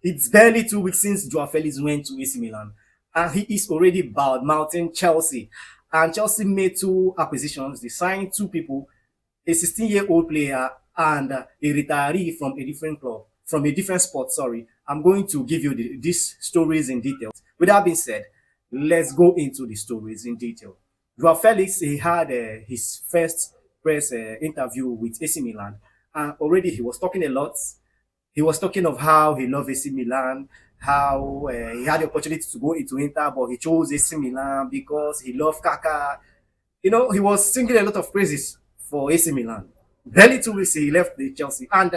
It's barely 2 weeks since João Félix went to AC Milan, and he is already bad mouthing Chelsea. And Chelsea made two acquisitions. They signed two people, a 16-year-old player and a retiree from a different club, from a different sport. Sorry, I'm going to give you these stories in detail. With that being said, let's go into the stories in detail. Joao Felix, he had his first press interview with AC Milan, and already he was talking a lot. He was talking of how he loved AC Milan, how he had the opportunity to go into Inter, but he chose AC Milan because he loved Kaka. You know, he was singing a lot of praises for AC Milan. Barely 2 weeks he left the Chelsea, and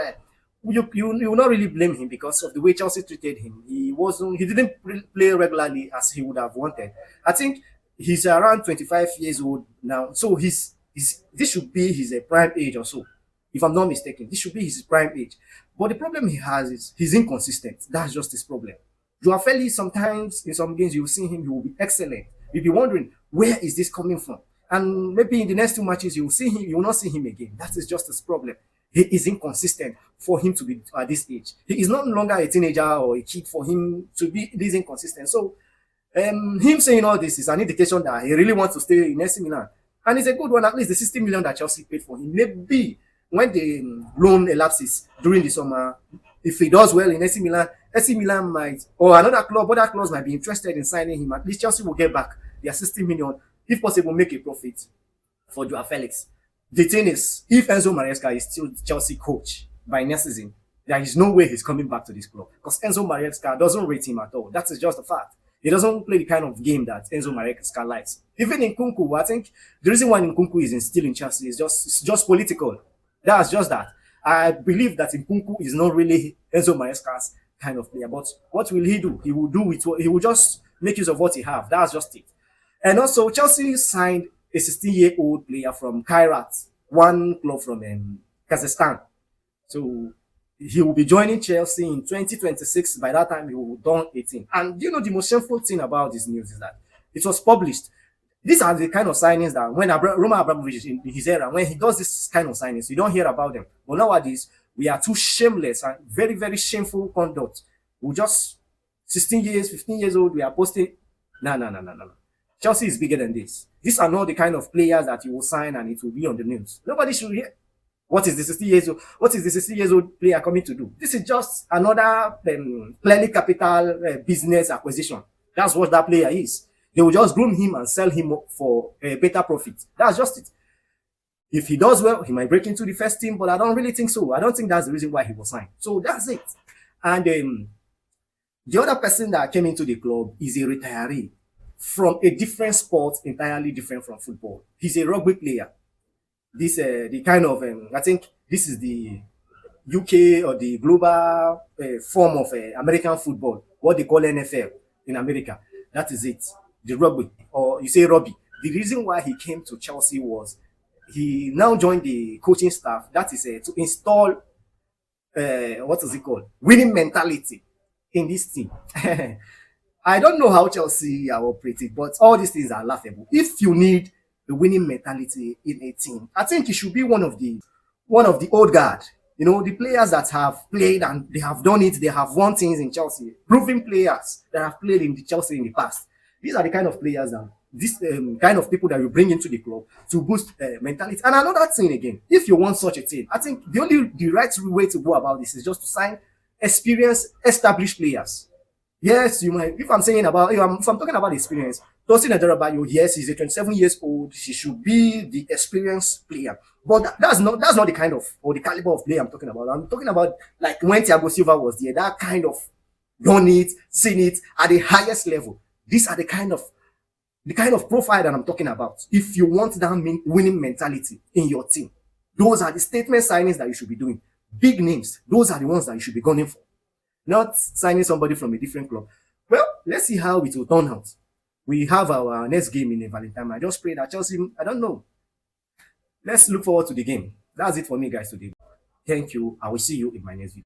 you will not really blame him because of the way Chelsea treated him. He didn't play regularly as he would have wanted. I think he's around 25 years old now, so this should be his prime age or so, if I'm not mistaken. This should be his prime age. But the problem he has is he's inconsistent. That's just his problem. Joao Felix, sometimes in some games you will see him, he will be excellent. You'll be wondering, where is this coming from? And maybe in the next two matches you will see him, you will not see him again. That is just his problem. He is inconsistent for him to be at this age. He is no longer a teenager or a kid for him to be this inconsistent. So him saying all this is an indication that he really wants to stay in AC Milan. And it's a good one, at least the 60 million that Chelsea paid for him. Maybe when the loan elapses during the summer, if he does well in AC Milan might, or other clubs might be interested in signing him. At least Chelsea will get back their 60 million, if possible, make a profit for Joao Felix. The thing is, if Enzo Maresca is still Chelsea coach by next season, there is no way he's coming back to this club because Enzo Maresca doesn't rate him at all. That is just a fact. He doesn't play the kind of game that Enzo Maresca likes. Even in Nkunku, I think the reason why Nkunku is still in Chelsea is just political. That's just that. I believe that Nkunku is not really Enzo Maresca's kind of player. But what will he do? He will just make use of what he have. That's just it. And also, Chelsea signed a 16-year-old player from Kairat, one club from Kazakhstan. So he will be joining Chelsea in 2026. By that time, he will be done 18. And you know, the most shameful thing about this news is that it was published. These are the kind of signings that when Roman Abramovich in his era, when he does this kind of signings, you don't hear about them. But nowadays, we are too shameless and very, very shameful conduct. We just 16 years, 15 years old, we are posting. No. Chelsea is bigger than this. These are not the kind of players that you will sign and it will be on the news. Nobody should hear. What is the 60 years old? What is the 60 years old player coming to do? This is just another clearly capital business acquisition. That's what that player is. They will just groom him and sell him for a better profit. That's just it. If he does well, he might break into the first team, but I don't really think so. I don't think that's the reason why he was signed. So that's it. And the other person that came into the club is a retiree from a different sport, entirely different from football. He's a rugby player. This the kind of I think this is the UK or the global form of American football, what they call NFL in America. That is it. The rugby, or you say rugby. The reason why he came to Chelsea was he now joined the coaching staff. That is to install what is it called? Winning mentality in this team. I don't know how Chelsea are operating, but all these things are laughable. If you need the winning mentality in a team, I think it should be one of the old guard. You know, the players that have played and they have done it, they have won things in Chelsea. Proven players that have played in the Chelsea in the past. These are the kind of players that this kind of people that you bring into the club to boost mentality. And another thing again, if you want such a thing, I think the right way to go about this is just to sign experienced, established players. Yes, you might. If I'm talking about experience, Tosin Adebayo, yes, he's a 27 years old. He should be the experienced player. But that's not the kind of or the caliber of player I'm talking about. I'm talking about like when Thiago Silva was there, that kind of done it, seen it at the highest level. These are the kind of profile that I'm talking about. If you want that winning mentality in your team, those are the statement signings that you should be doing. Big names, those are the ones that you should be gunning for. Not signing somebody from a different club. Well, let's see how it will turn out. We have our next game in Valentine. I just pray that Chelsea, I don't know. Let's look forward to the game. That's it for me, guys, today. Thank you. I will see you in my next video.